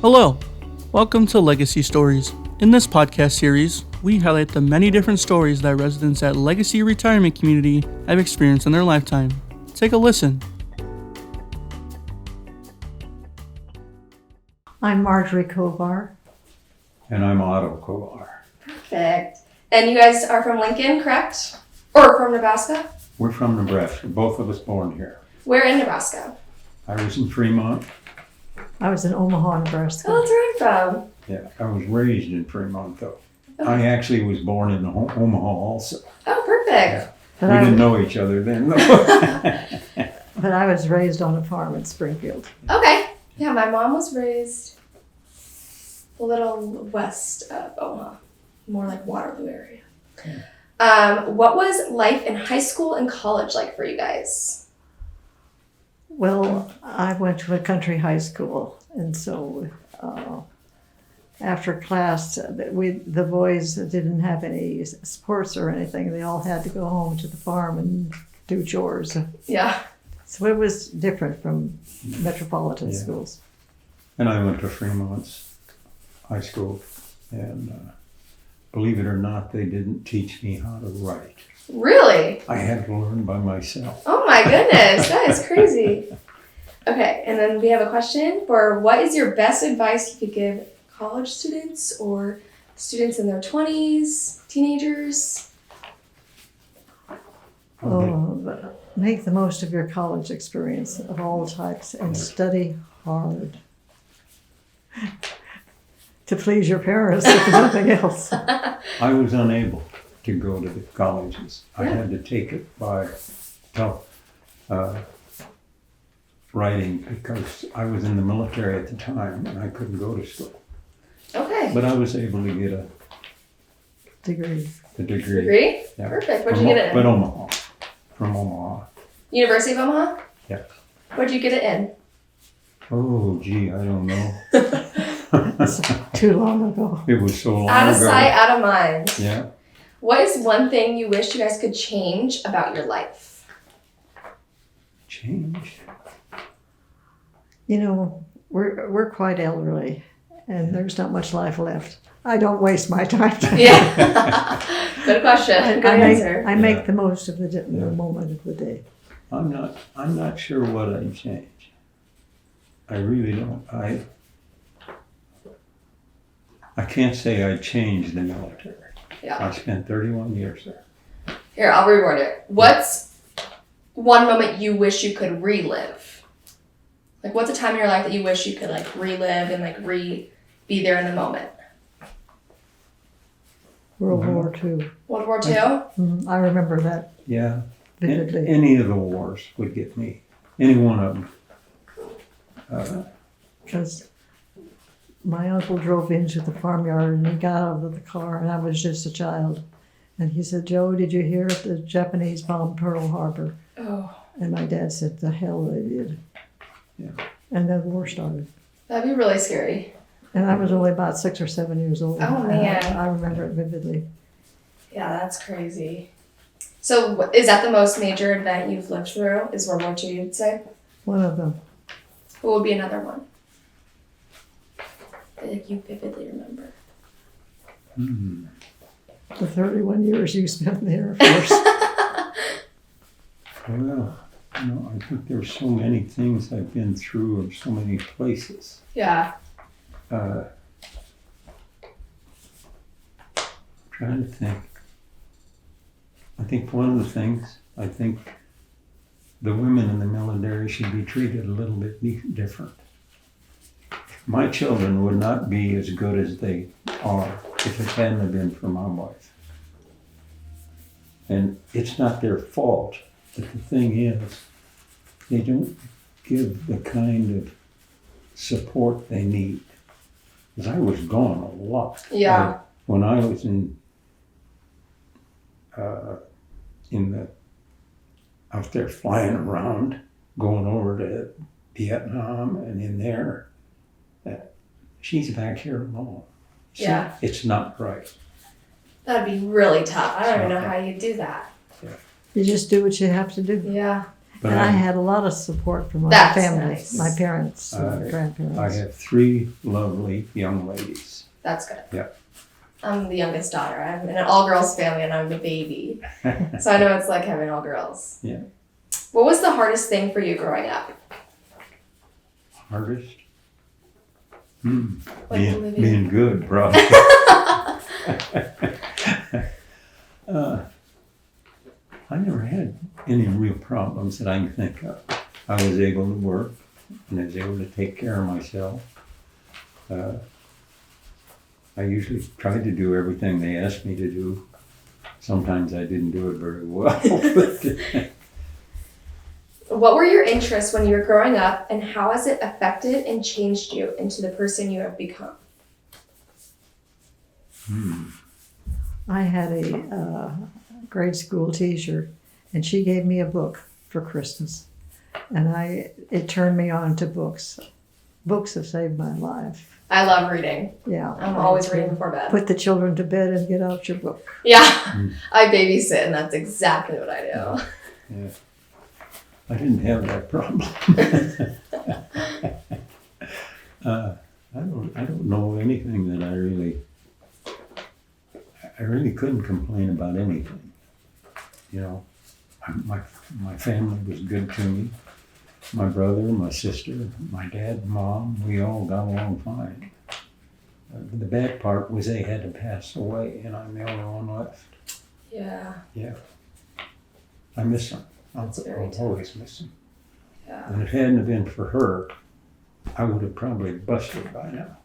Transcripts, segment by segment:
Hello, welcome to Legacy Stories. In this podcast series, we highlight the many different stories that residents at Legacy Retirement Community have experienced in their lifetime. Take a listen. I'm Margaret Kovar. And I'm Otto Kovar. Perfect. And you guys are from Lincoln, correct? Or from Nebraska? We're from Nebraska, both of us born here. Where in Nebraska? I was in Fremont. I was in Omaha, Nebraska. Oh, that's where I'm from. Yeah, I was raised in Fremont though. Okay. I actually was born in Omaha also. Oh, perfect. But We I, didn't know each other then though. but I was raised on a farm in Springfield. Okay. Yeah, my mom was raised a little west of Omaha, more like Waterloo area. What was life in high school and college like for you guys? Well, I went to a country high school, and so after class, the boys didn't have any sports or anything. They all had to go home to the farm and do chores. Yeah. So it was different from metropolitan Yeah. schools. And I went to Fremont's high school, and believe it or not, they didn't teach me how to write. Really? I had to learn by myself. Oh my goodness, that is crazy. Okay, and then we have a question for what is your best advice you could give college students or students in their 20s, teenagers? Make the most of your college experience of all types and study hard. To please your parents, if nothing else. I was unable to go to the colleges. I had to take it by writing because I was in the military at the time and I couldn't go to school. Okay. But I was able to get Degree. the degree. Degree? Yeah. Perfect. What'd you get it But in? Omaha. From Omaha. University of Omaha? Yeah. What'd you get it in? Oh, gee, I don't know. It's too long ago. It was so long Out of ago. sight, out of mind. Yeah. What is one thing you wish you guys could change about your life? Change. You know, we're quite elderly, and there's not much life left. I don't waste my time. Yeah. Good question. Good answer. I make the most of the moment of the day. I'm not sure what I'd change. I really don't. I can't say I changed the military. Yeah. I spent 31 years there. Here, I'll reword it. What's one moment you wish you could relive? Like, what's a time in your life that you wish you could, like, relive and, like, be there in the moment? World War II. World War II? I remember that Yeah. vividly. Any of the wars would get me. Any one of them. Because my uncle drove into the farmyard and he got out of the car and I was just a child. And he said, "Joe, did you hear the Japanese bombed Pearl Harbor?" Oh, And my dad said, "The hell they did." Yeah. And then the war started. that'd be really scary. And I was only about 6 or 7 years old. Oh, man. I remember it vividly. Yeah, that's crazy. So, is that the most major event you've lived through? Is World War II, you'd say? One of them. What would be another one that you vividly remember? The 31 years you spent in the Air Force. Well, I think there's so many things I've been through and so many places. Yeah. Trying to think. I think one of the things, the women in the military should be treated a little bit different. My children would not be as good as they are if it hadn't have been for my wife. And it's not their fault, but the thing is, they don't give the kind of support they need. Because I was gone a lot. Yeah. When I was out there flying around, going over to Vietnam and in there, she's back here alone. Yeah. It's not right. That'd be really tough. I don't even know how you do that. You just do what you have to do. Yeah. But And I had a lot of support from my That's family, nice. my parents, I grandparents. have 3 lovely young ladies. That's good. Yeah. I'm the youngest daughter. I'm in an all-girls family, and I'm the baby. So I know it's like having all girls. Yeah. What was the hardest thing for you growing up? Hardest? Like living- Being good, probably. I never had any real problems that I can think of. I was able to work and I was able to take care of myself. I usually tried to do everything they asked me to do. Sometimes I didn't do it very well. What were your interests when you were growing up, and how has it affected and changed you into the person you have become? I had a grade school teacher, and she gave me a book for Christmas, and it turned me on to books. Books have saved my life. I love reading. Yeah, I'm always reading before bed. Put the children to bed and get out your book. Yeah, I babysit, and that's exactly what I do. Yeah. I didn't have that problem. I don't know of anything that I really couldn't complain about anything. You know, my family was good to me. My brother, my sister, my dad, mom, we all got along fine. The bad part was they had to pass away, and I'm the only one left. Yeah. Yeah. I miss them. That's very I'll tough. always miss them. Yeah. And if it hadn't have been for her, I would have probably busted by now.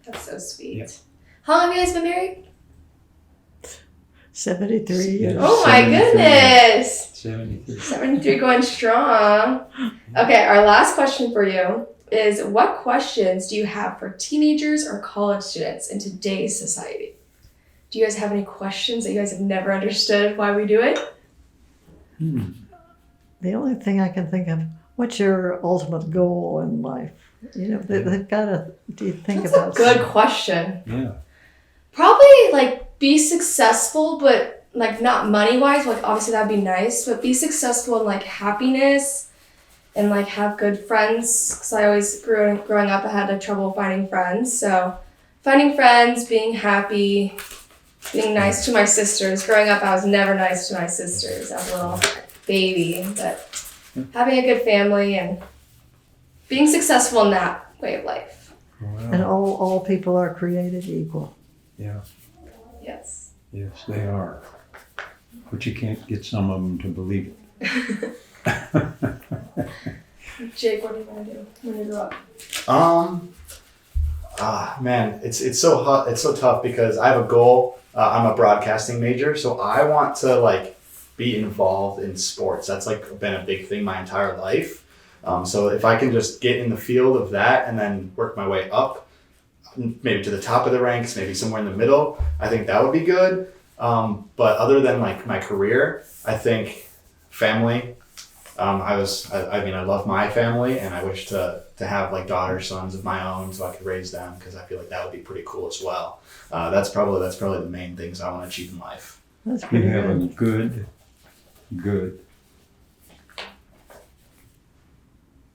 That's so sweet. Yep. How long have you guys been married? 73 Yeah. years. Oh my 73. goodness. 73. 73 going strong. Okay, our last question for you is, what questions do you have for teenagers or college students in today's society? Do you guys have any questions that you guys have never understood why we do it? The only thing I can think of, what's your ultimate goal in life? You know, they've got to think That's about a good question. Yeah. Probably like be successful, but like not money wise. Like obviously that'd be nice, but be successful in like happiness and like have good friends. Because I always growing up, I had trouble finding friends. So finding friends, being happy, being nice to my sisters. Growing up, I was never nice to my sisters as a little baby, but having a good family and being successful in that way of life. And all people are created equal. Yeah. Yes. Yes, they are. But you can't get some of them to believe it. Jake, what do you want to do when you grow up? Man, it's so hot. It's so tough because I have a goal. I'm a broadcasting major, so I want to like be involved in sports. That's like been a big thing my entire life. So if I can just get in the field of that and then work my way up, maybe to the top of the ranks, maybe somewhere in the middle, I think that would be good. But other than like my career, I think family. I love my family, and I wish to have like daughters, sons of my own, so I could raise them, because I feel like that would be pretty cool as well. That's probably the main things I want to achieve in life. That's You pretty have a good. good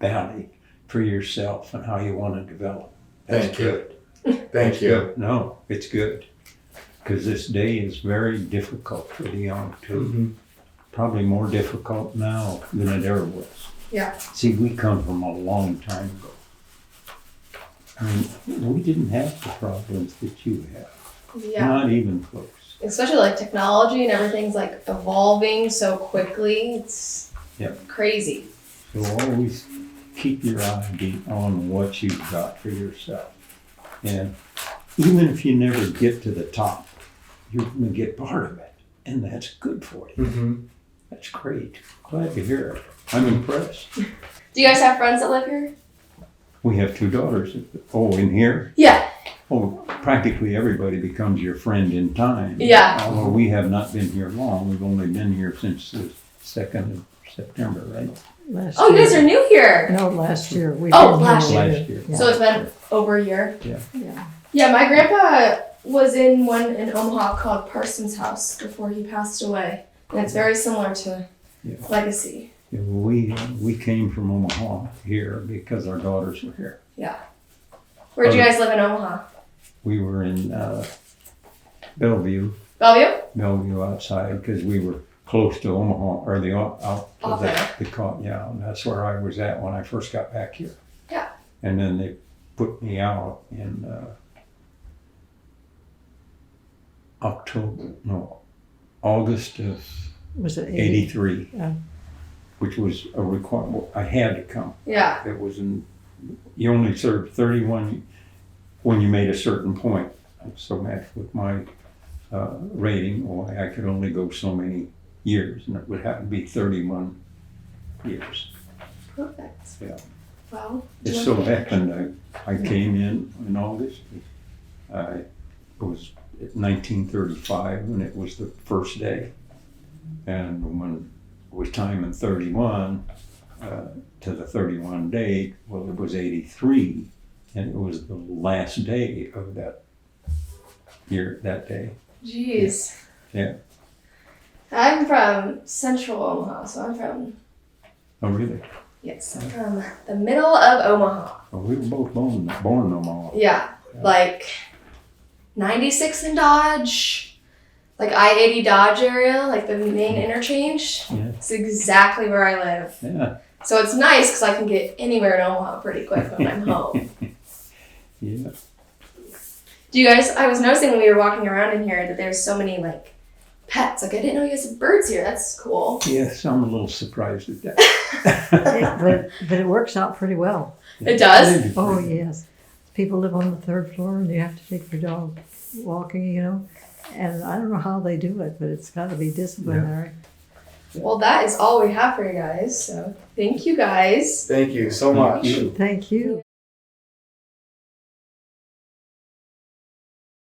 valley for yourself and how you want to develop. That's Thank you. good. Thank That's you. good. No, it's good. Because this day is very difficult for the young too. Mm-hmm. Probably more difficult now than it ever was. Yeah. See, we come from a long time ago. I mean, we didn't have the problems that you have. Yeah. Not even close. Especially like technology and everything's like evolving so quickly. It's crazy. So always keep your eye on what you've got for yourself. And even if you never get to the top, you're going to get part of it. And that's good for you. Mm-hmm. That's great. Glad to hear it. I'm impressed. Do you guys have friends that live here? We have 2 daughters. Oh, in here? Yeah. Oh, practically everybody becomes your friend in time. Yeah. Although we have not been here long. We've only been here since the 2nd of September, right? Last Oh, you year. guys are new here. No, last year. We Oh, didn't last have year. it. Last year. Yeah. So it's been over a year. Yeah. Yeah, my grandpa was in one in Omaha called Parsons House before he passed away. And it's very similar to Yeah. Legacy. We came from Omaha here because our daughters were here. Yeah. Where'd you guys live in Omaha? We were in Bellevue outside, because we were close to Omaha, or and that's where I was at when I first got back here. Yeah. And then they put me out in August of Was it 83, Yeah. which was a requirement. I had to come. Yeah. It was you only served 31 when you made a certain point. So matched with my rating, or I could only go so many years, and it would have to be 31 years. Perfect. Yeah. Well, It so happened I came in August. It was 1935, and it was the first day. And when it was time in 31 to the 31 date, well, it was 83, and it was the last day of that year, that day. Jeez. Yeah. I'm from central Omaha, so I'm from, Oh, really? yes, I'm from the middle of Omaha. Well, we were both born in Omaha. Yeah, like 96 in Dodge, like I-80 Dodge area, like the main interchange. Yeah. It's exactly where I live. Yeah. So it's nice because I can get anywhere in Omaha pretty quick when I'm home. Yeah. Do you guys, I was noticing when we were walking around in here that there's so many like pets. Like I didn't know you guys had birds here. That's cool. Yes, I'm a little surprised at that. But it works out pretty well. It does? Oh, yes. People live on the third floor and you have to take your dog walking, And I don't know how they do it, but it's got to be disciplinary. Well, that is all we have for you guys. So thank you guys. Thank you so much. you. Thank you.